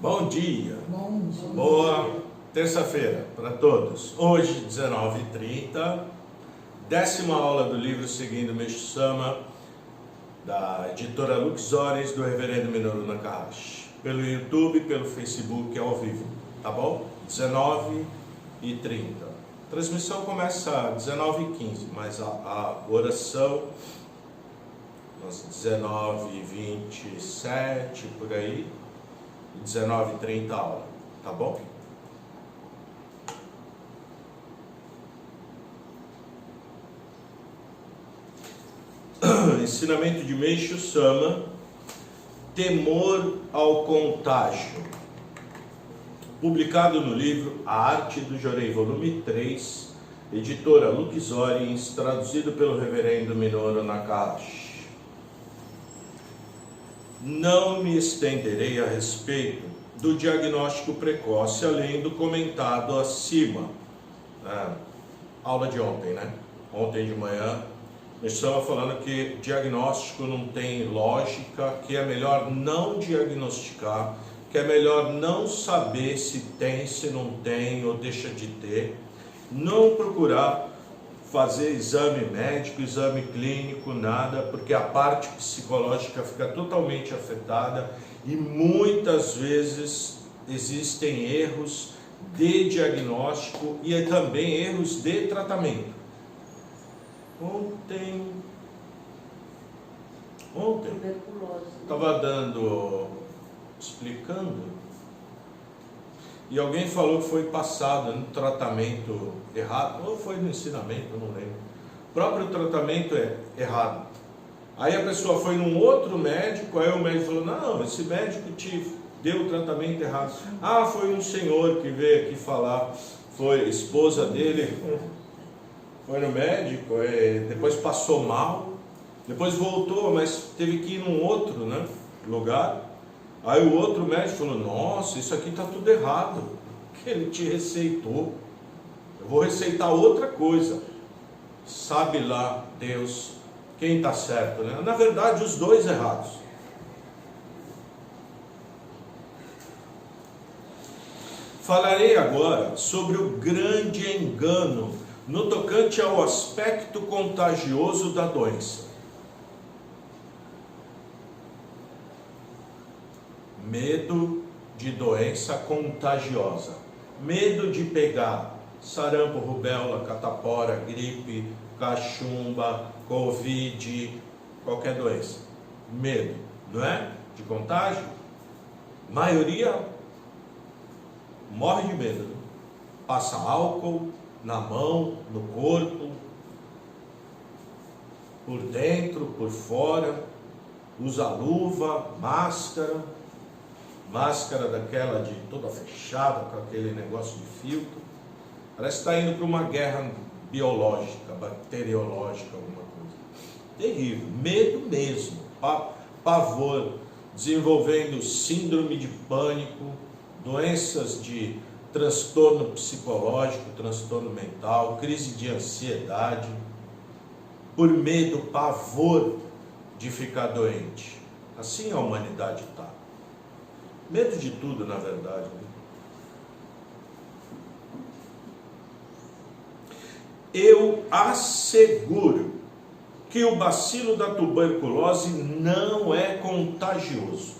Bom dia. Bom dia. Boa terça-feira para todos. Hoje, 19h30, 10ª aula do livro Seguindo Meixo Sama, da editora Luxores, do Reverendo Minoru Nakahashi. Pelo YouTube, pelo Facebook, ao vivo, tá bom? 19h30. A transmissão começa às 19h15, mas a oração às 19h27, por aí, e 19h30 a aula, tá bom? Ensinamento de Meixo Sama, temor ao contágio, publicado no livro A Arte do Jorei, volume 3, editora Luxores, traduzido pelo Reverendo Minoru Nakahashi. Não me estenderei a respeito do diagnóstico precoce, além do comentado acima. Aula de ontem, né? Ontem de manhã, nós estamos falando que diagnóstico não tem lógica, que é melhor não diagnosticar, que é melhor não saber se tem, se não tem ou deixa de ter, não procurar fazer exame médico, exame clínico, nada, porque a parte psicológica fica totalmente afetada e muitas vezes existem erros de diagnóstico e também erros de tratamento. Ontem estava explicando, e alguém falou que foi passado no tratamento errado, ou foi no ensinamento, não lembro. O próprio tratamento é errado. Aí a pessoa foi num outro médico, aí o médico falou, não, esse médico te deu o tratamento errado. Ah, foi um senhor que veio aqui falar, foi a esposa dele, foi no médico, depois passou mal, depois voltou, mas teve que ir num outro, né, lugar. Aí o outro médico falou, nossa, isso aqui está tudo errado, que ele te receitou, eu vou receitar outra coisa. Sabe lá Deus quem está certo, né? Na verdade os dois errados. Falarei agora sobre o grande engano no tocante ao aspecto contagioso da doença. Medo de doença contagiosa. Medo de pegar sarampo, rubéola, catapora, gripe, cachumba, covid, qualquer doença. Medo, não é? De contágio. A maioria morre de medo, né? Passa álcool na mão, no corpo, por dentro, por fora, usa luva, máscara daquela de toda fechada, com aquele negócio de filtro. Parece que está indo para uma guerra biológica, bacteriológica, alguma coisa. Terrível, medo mesmo, pavor, desenvolvendo síndrome de pânico, doenças de transtorno psicológico, transtorno mental, crise de ansiedade, por medo, pavor de ficar doente. Assim a humanidade está. Medo de tudo, na verdade. Eu asseguro que o bacilo da tuberculose não é contagioso.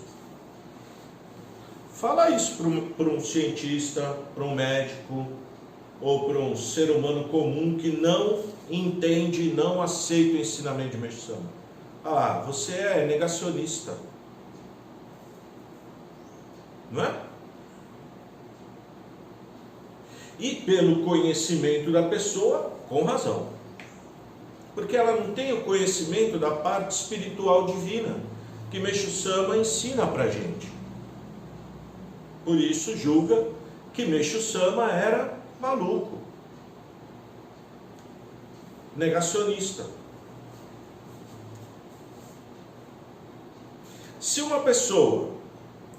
Fala isso para um cientista, para um médico, ou para um ser humano comum que não entende e não aceita o ensinamento de Meixo Sama. Ah, você é negacionista. Não é? E pelo conhecimento da pessoa, com razão. Porque ela não tem o conhecimento da parte espiritual divina que Meixo Sama ensina para a gente. Por isso julga que Meixo Sama era maluco, negacionista. Se uma pessoa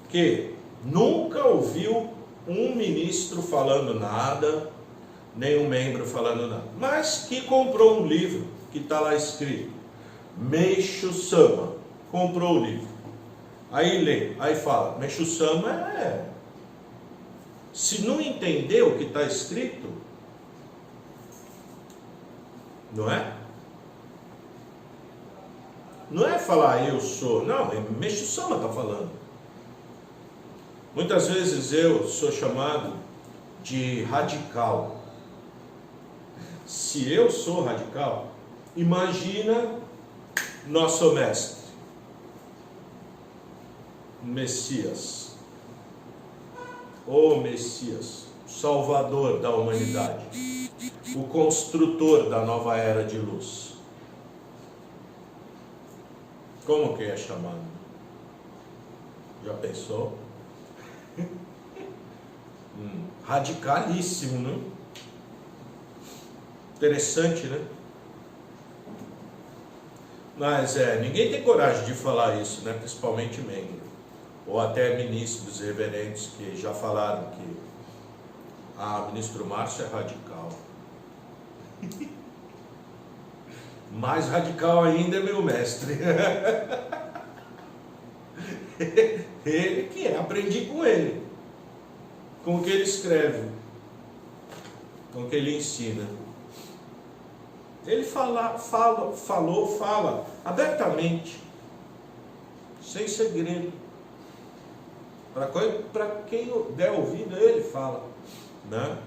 que nunca ouviu um ministro falando nada, nem um membro falando nada, mas que comprou um livro que está lá escrito, Meixo Sama, comprou o livro, aí lê, aí fala, Meixo Sama Se não entender o que está escrito, não é? Não é falar eu sou, não, é Meixo Sama está falando. Muitas vezes eu sou chamado de radical. Se eu sou radical, imagina nosso mestre, Messias, o Messias, Salvador da humanidade, o construtor da nova era de luz. Como que é chamado? Já pensou? Radicalíssimo, né? Interessante, né? Mas ninguém tem coragem de falar isso, né? Principalmente membro, ou até ministros reverentes que já falaram que ministro Márcio é radical. Mais radical ainda é meu mestre. Ele que é, aprendi com ele, com o que ele escreve, com o que ele ensina. Ele fala abertamente, sem segredo. Para quem der ouvido, ele fala, né?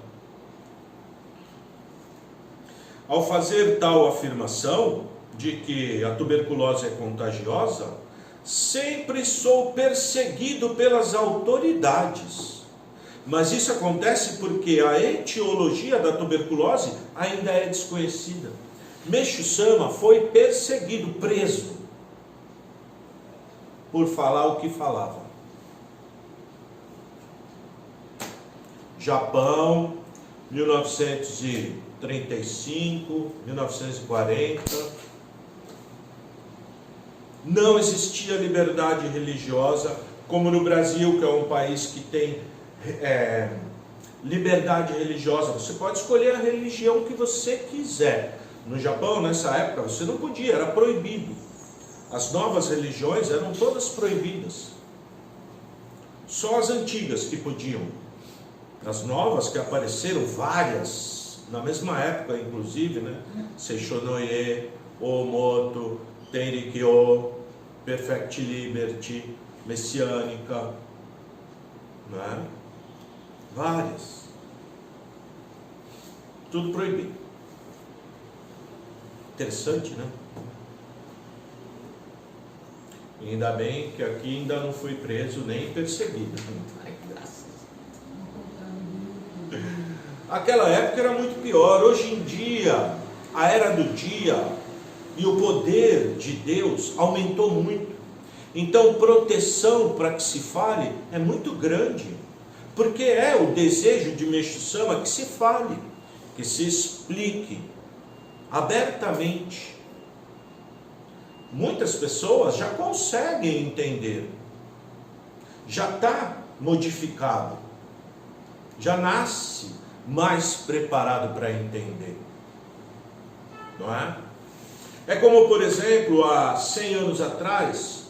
Ao fazer tal afirmação de que a tuberculose é contagiosa, sempre sou perseguido pelas autoridades. Mas isso acontece porque a etiologia da tuberculose ainda é desconhecida. Meixo Sama foi perseguido, preso, por falar o que falava. Japão, 1935, 1940, não existia liberdade religiosa, como no Brasil, que é um país que tem liberdade religiosa. Você pode escolher a religião que você quiser. No Japão, nessa época, você não podia, era proibido. As novas religiões eram todas proibidas. Só as antigas que podiam. As novas que apareceram, várias, na mesma época, inclusive, né? Seishonoye, Omoto, Tenrikyo, Perfect Liberty, Messiânica, né? Várias. Tudo proibido. Interessante, né? E ainda bem que aqui ainda não fui preso nem perseguido. Ai, graças. Aquela época era muito pior. Hoje em dia, a era do dia e o poder de Deus aumentou muito. Então, proteção para que se fale é muito grande. Porque é o desejo de Meixo Sama que se fale, que se explique abertamente. Muitas pessoas já conseguem entender, já está modificado, já nasce mais preparado para entender, não é? É como, por exemplo, há 100 anos atrás,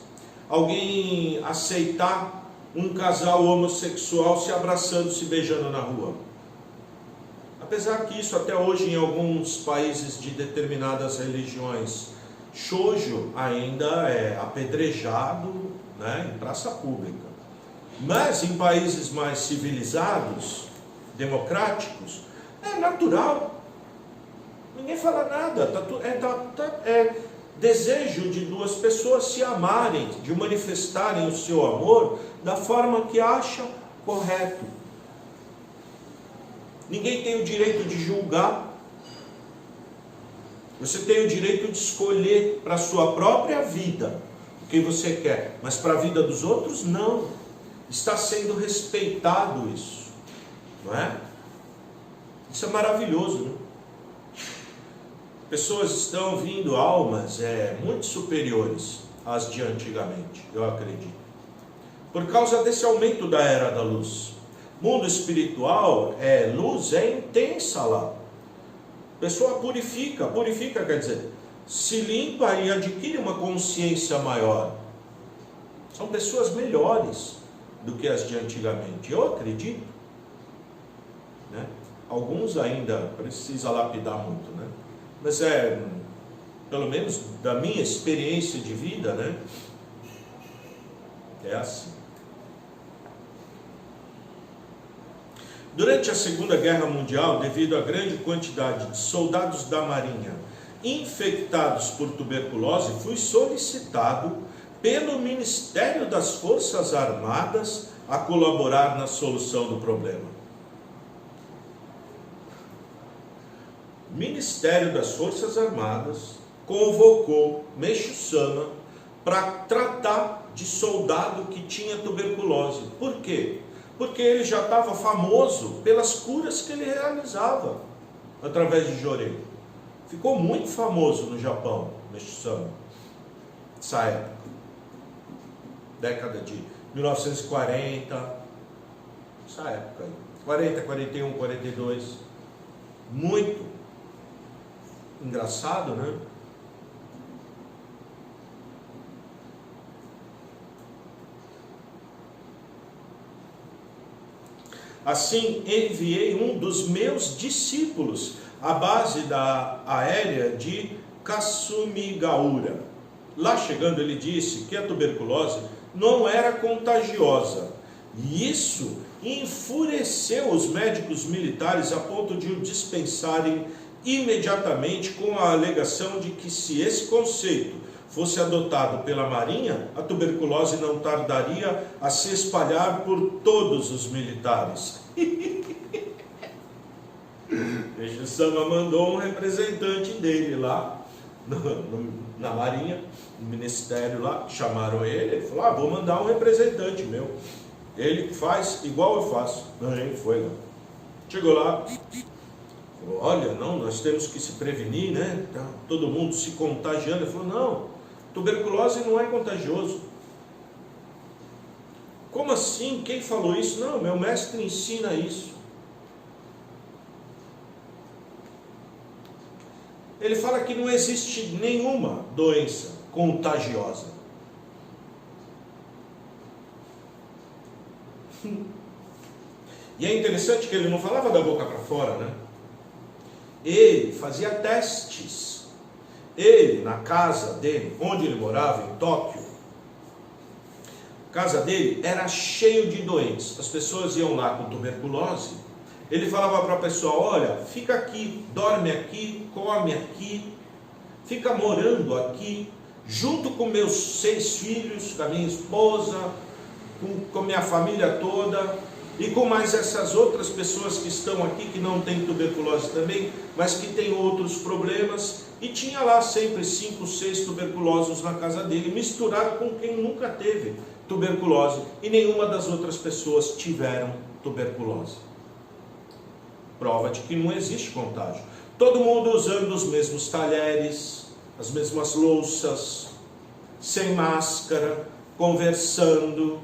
alguém aceitar um casal homossexual se abraçando, se beijando na rua. Apesar que isso até hoje em alguns países de determinadas religiões, shoujo ainda é apedrejado, né, em praça pública. Mas em países mais civilizados, democráticos, é natural. Ninguém fala nada. É desejo de duas pessoas se amarem, de manifestarem o seu amor da forma que acha correto. Ninguém tem o direito de julgar. Você tem o direito de escolher para a sua própria vida o que você quer, mas para a vida dos outros, não. Está sendo respeitado isso, não é? Isso é maravilhoso, né? Pessoas estão vindo, almas muito superiores às de antigamente, eu acredito. Por causa desse aumento da era da luz. Mundo espiritual, luz é intensa lá. A pessoa purifica quer dizer, se limpa e adquire uma consciência maior. São pessoas melhores do que as de antigamente, eu acredito. Alguns ainda precisa lapidar muito, né? Mas pelo menos da minha experiência de vida, né? É assim. Durante a Segunda Guerra Mundial, devido à grande quantidade de soldados da Marinha infectados por tuberculose, fui solicitado pelo Ministério das Forças Armadas a colaborar na solução do problema. O Ministério das Forças Armadas convocou Meixo Sama para tratar de soldado que tinha tuberculose. Por quê? Porque ele já estava famoso pelas curas que ele realizava através de Jorei. Ficou muito famoso no Japão, Meixo Sama, nessa época, década de 1940, essa época aí, 40, 41, 42, muito engraçado, né? Assim, enviei um dos meus discípulos à base da aérea de Kasumigaura. Lá chegando, ele disse que a tuberculose não era contagiosa. E isso enfureceu os médicos militares a ponto de o dispensarem imediatamente, com a alegação de que, se esse conceito fosse adotado pela Marinha, a tuberculose não tardaria a se espalhar por todos os militares. Meixo Sama mandou um representante dele lá na Marinha, no ministério lá, chamaram ele falou, vou mandar um representante meu, ele faz igual eu faço. Ele foi lá, chegou lá, falou, olha, não, nós temos que se prevenir, né? Tá todo mundo se contagiando. Ele falou, não, tuberculose não é contagioso. Como assim? Quem falou isso? Não, meu mestre ensina isso. Ele fala que não existe nenhuma doença contagiosa. E é interessante que ele não falava da boca para fora, né? Ele fazia testes. Ele, na casa dele, onde ele morava, em Tóquio, a casa dele era cheio de doentes. As pessoas iam lá com tuberculose. Ele falava para a pessoa, olha, fica aqui, dorme aqui, come aqui, fica morando aqui, junto com meus 6 filhos, com a minha esposa, com minha família toda, e com mais essas outras pessoas que estão aqui, que não têm tuberculose também, mas que têm outros problemas. E tinha lá sempre 5, 6 tuberculosos na casa dele, misturado com quem nunca teve tuberculose, e nenhuma das outras pessoas tiveram tuberculose. Prova de que não existe contágio. Todo mundo usando os mesmos talheres, as mesmas louças, sem máscara, conversando,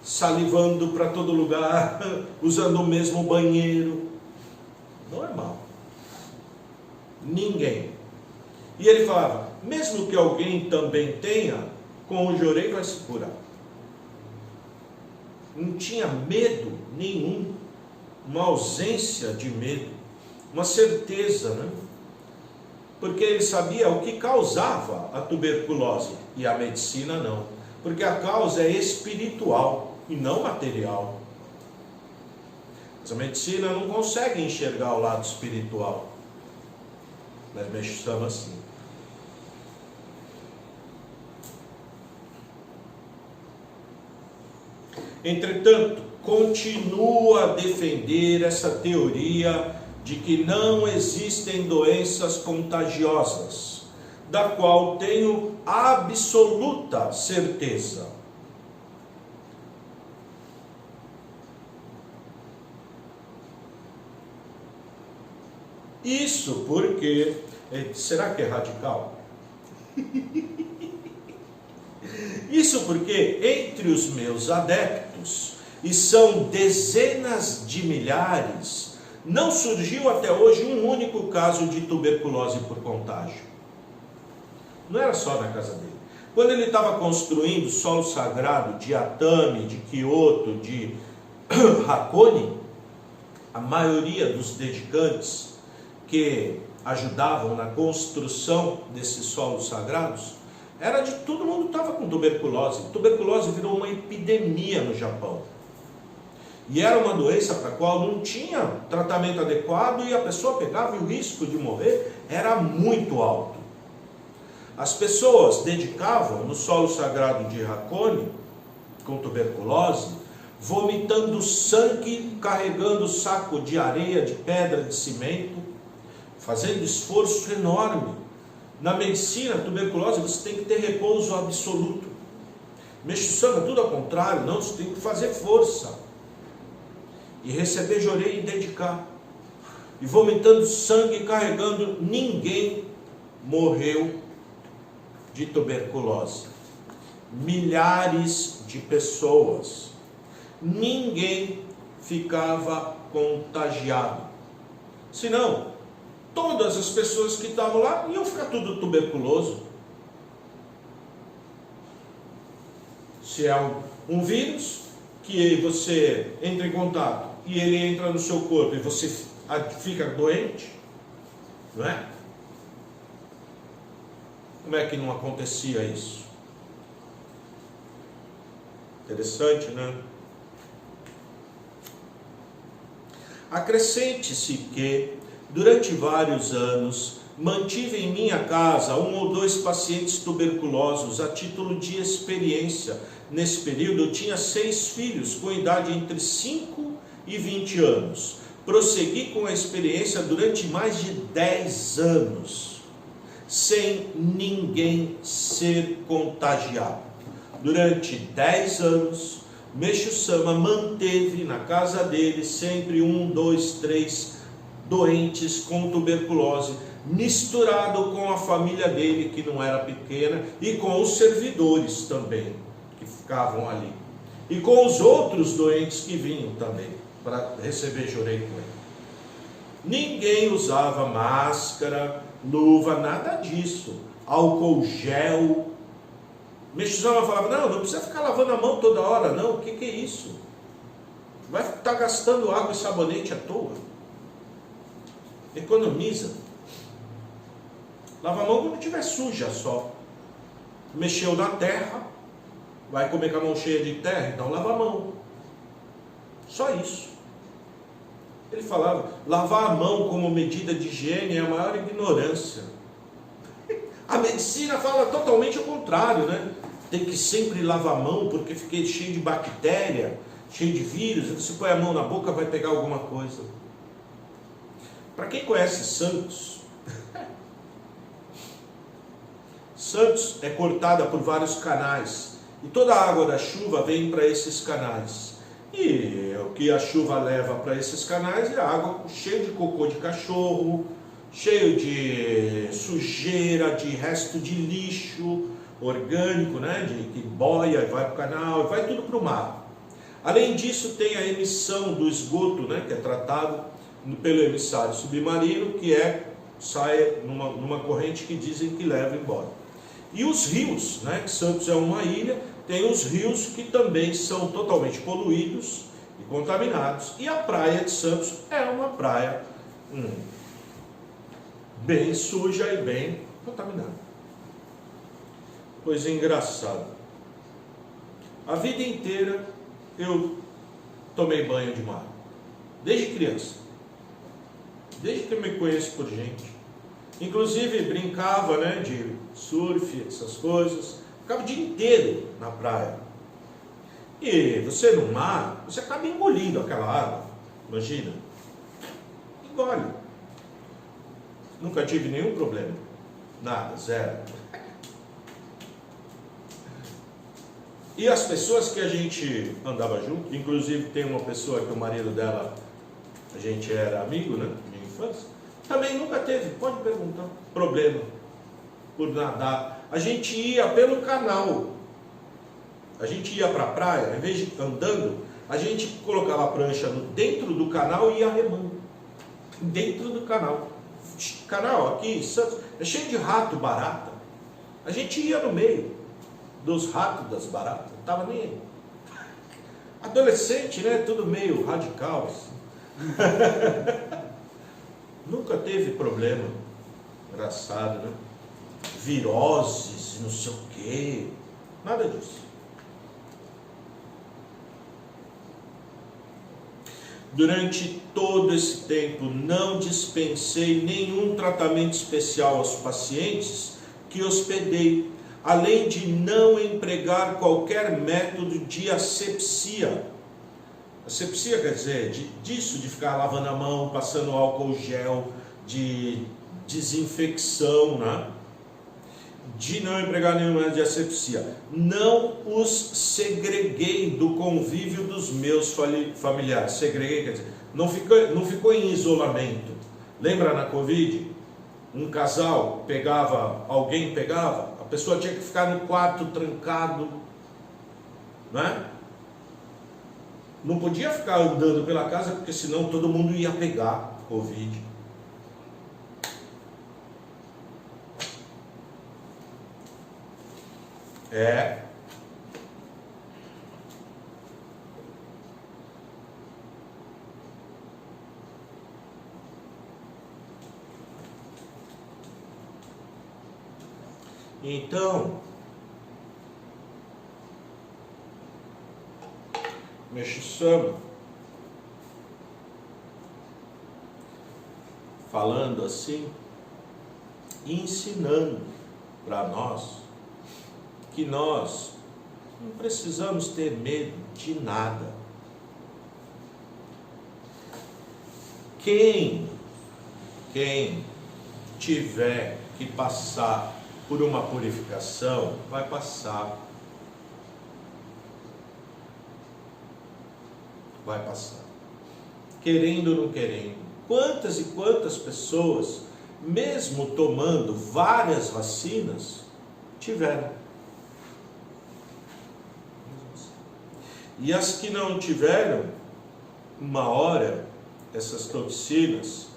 salivando para todo lugar, usando o mesmo banheiro. Normal. Ninguém. E ele falava, mesmo que alguém também tenha, com o Jorei vai se curar. Não tinha medo nenhum. Uma ausência de medo, uma certeza, né? Porque ele sabia o que causava a tuberculose, e a medicina não, porque a causa é espiritual e não material. Mas a medicina não consegue enxergar o lado espiritual, mas Meixo Sama assim. Entretanto, continua a defender essa teoria de que não existem doenças contagiosas, da qual tenho absoluta certeza. Isso porque... Será que é radical? Isso porque entre os meus adeptos, e são dezenas de milhares, não surgiu até hoje um único caso de tuberculose por contágio. Não era só na casa dele. Quando ele estava construindo o solo sagrado de Atami, de Kyoto, de Hakone, a maioria dos dedicantes que ajudavam na construção desses solos sagrados, era de todo mundo estava com tuberculose. Tuberculose virou uma epidemia no Japão. E era uma doença para a qual não tinha tratamento adequado e a pessoa pegava e o risco de morrer era muito alto. As pessoas dedicavam no solo sagrado de Hakone, com tuberculose, vomitando sangue, carregando saco de areia, de pedra, de cimento, fazendo esforço enorme. Na medicina, tuberculose, você tem que ter repouso absoluto. Meixo Sama, tudo ao contrário, não, você tem que fazer força. E receber jorei e dedicar. E vomitando sangue, carregando, ninguém morreu de tuberculose. Milhares de pessoas. Ninguém ficava contagiado. Senão, todas as pessoas que estavam lá iam ficar tudo tuberculoso. Se é um vírus que você entra em contato e ele entra no seu corpo e você fica doente, não é? Como é que não acontecia isso? Interessante, né? Acrescente-se que, durante vários anos, mantive em minha casa 1 ou 2 pacientes tuberculosos a título de experiência. Nesse período, eu tinha 6 filhos com idade entre 5 e 20 anos. Prossegui com a experiência durante mais de 10 anos, sem ninguém ser contagiado. Durante 10 anos, Meixo Sama manteve na casa dele sempre 1, 2, 3 doentes com tuberculose, misturado com a família dele, que não era pequena, e com os servidores também, que ficavam ali. E com os outros doentes que vinham também, para receber jorei com ele. Ninguém usava máscara, luva, nada disso. Álcool gel. Meixo Sama falava, não precisa ficar lavando a mão toda hora, não. O que é isso? Vai estar gastando água e sabonete à toa. Economiza. Lava a mão quando estiver suja só. Mexeu na terra, vai comer com a mão cheia de terra, então lava a mão. Só isso. Ele falava, lavar a mão como medida de higiene é a maior ignorância. A medicina fala totalmente o contrário, né? Tem que sempre lavar a mão porque fiquei cheio de bactéria, cheio de vírus. Você põe a mão na boca, vai pegar alguma coisa. Para quem conhece Santos, Santos é cortada por vários canais e toda a água da chuva vem para esses canais. E o que a chuva leva para esses canais é água cheia de cocô de cachorro, cheio de sujeira, de resto de lixo orgânico, né, que boia e vai para o canal, e vai tudo para o mar. Além disso, tem a emissão do esgoto, né, que é tratado pelo emissário submarino, que sai numa corrente que dizem que leva embora. E os rios, né, que Santos é uma ilha, tem os rios que também são totalmente poluídos e contaminados. E a praia de Santos é uma praia bem suja e bem contaminada. Coisa engraçada. A vida inteira eu tomei banho de mar. Desde criança. Desde que eu me conheço por gente. Inclusive brincava, né, de surf, essas coisas. Ficava o dia inteiro na praia. E você no mar, você acaba engolindo aquela água. Imagina. Engole. Nunca tive nenhum problema. Nada, zero. E as pessoas que a gente andava junto, inclusive tem uma pessoa que o marido dela, a gente era amigo, né, de infância, também nunca teve, pode perguntar, problema por nadar. A gente ia pelo canal, a gente ia para a praia, em vez de andando, a gente colocava a prancha dentro do canal e ia remando, dentro do canal. Canal aqui em Santos é cheio de rato, barata. A gente ia no meio dos ratos, das baratas, não estava nem aí. Adolescente, né? Tudo meio radical. Assim. Nunca teve problema. Engraçado, né? Viroses, não sei o quê. Nada disso. Durante todo esse tempo, não dispensei nenhum tratamento especial aos pacientes que hospedei, além de não empregar qualquer método de asepsia. Asepsia quer dizer disso, de ficar lavando a mão, passando álcool gel, de desinfecção, né? De não empregar nenhum método de asepsia. Não os segreguei do convívio dos meus familiares. Segreguei quer dizer, não ficou em isolamento. Lembra na Covid? Um casal alguém pegava, a pessoa tinha que ficar no quarto trancado, né? Não podia ficar andando pela casa, porque senão todo mundo ia pegar Covid. Então, Meixo Sama, falando assim, ensinando para nós que nós não precisamos ter medo de nada. Quem tiver que passar por uma purificação, vai passar. Vai passar. Querendo ou não querendo. Quantas e quantas pessoas, mesmo tomando várias vacinas, tiveram. E as que não tiveram, uma hora, essas toxinas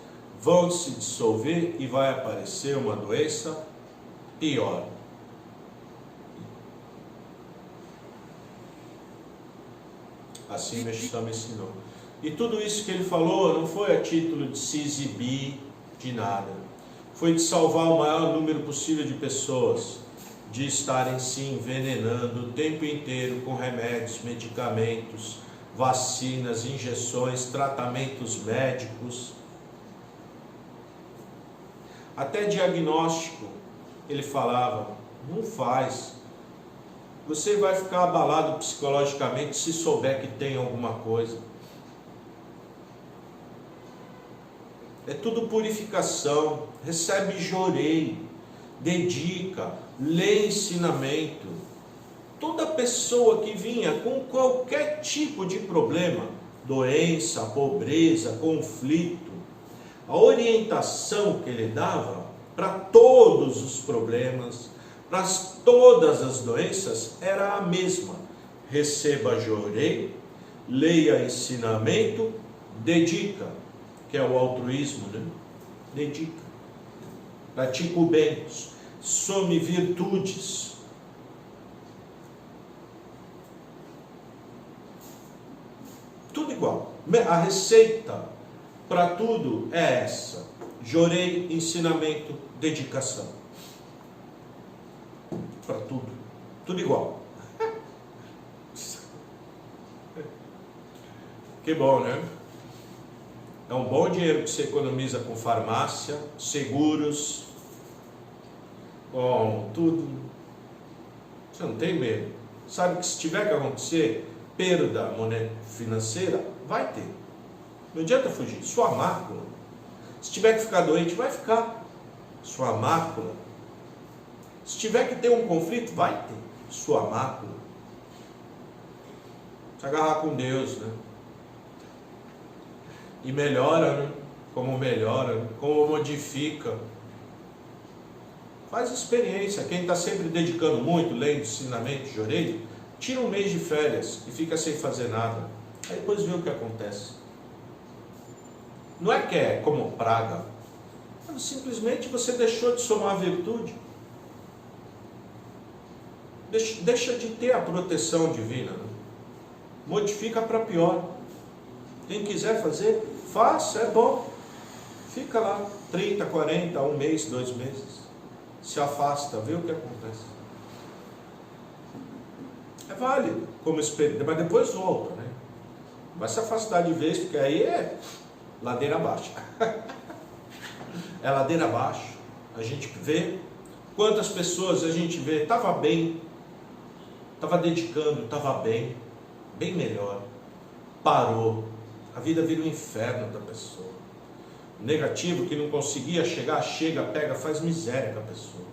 vão se dissolver e vai aparecer uma doença pior. Assim Meixo Sama ensinou. E tudo isso que ele falou não foi a título de se exibir de nada. Foi de salvar o maior número possível de pessoas de estarem se envenenando o tempo inteiro com remédios, medicamentos, vacinas, injeções, tratamentos médicos. Até diagnóstico, ele falava, não faz. Você vai ficar abalado psicologicamente se souber que tem alguma coisa. É tudo purificação. Recebe jorei, dedica, lê ensinamento. Toda pessoa que vinha com qualquer tipo de problema, doença, pobreza, conflito, a orientação que ele dava para todos os problemas, para todas as doenças, era a mesma. Receba jorei, leia ensinamento, dedica, que é o altruísmo, né? Dedica. Pratica o bem, some virtudes. Tudo igual. A receita para tudo é essa: jorei, ensinamento, dedicação. Para tudo. Tudo igual. Que bom, né? É um bom dinheiro que você economiza com farmácia, seguros, com tudo. Você não tem medo. Sabe que se tiver que acontecer perda financeira, vai ter. Não adianta fugir. Sua mácula. Se tiver que ficar doente, vai ficar. Sua mácula. Se tiver que ter um conflito, vai ter. Sua mácula. Se agarrar com Deus, né? E melhora, né? Como modifica. Faz experiência. Quem está sempre dedicando muito, lendo ensinamento, jorei, tira um mês de férias e fica sem fazer nada. Aí depois vê o que acontece. Não é que é como praga. Simplesmente você deixou de somar virtude. Deixa de ter a proteção divina. Né? Modifica para pior. Quem quiser fazer, Faça, é bom. Fica lá 30, 40, um mês, 2 meses. Se afasta, vê o que acontece. É válido como experiência, mas depois volta, né? Vai se afastar de vez, porque aí é ladeira abaixo. É ladeira abaixo. A gente vê quantas pessoas a gente vê, estava bem, estava dedicando, estava bem melhor, parou, a vida vira um inferno da pessoa. O negativo que não conseguia chegar, chega, pega, faz miséria com a pessoa.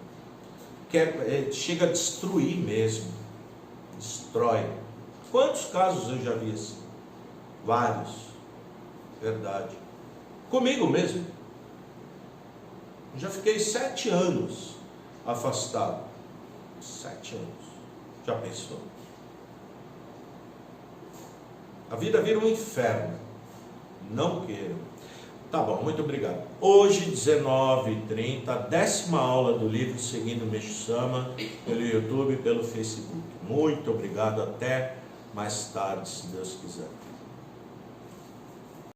Chega a destruir mesmo, destrói. Quantos casos eu já vi assim? Vários, verdade. Comigo mesmo. Já fiquei 7 anos afastado. 7 anos. Já pensou? A vida vira um inferno. Não queiram. Tá bom, muito obrigado. Hoje, 19h30, 10ª aula do livro Seguindo Meixo Sama, pelo YouTube e pelo Facebook. Muito obrigado. Até mais tarde, se Deus quiser.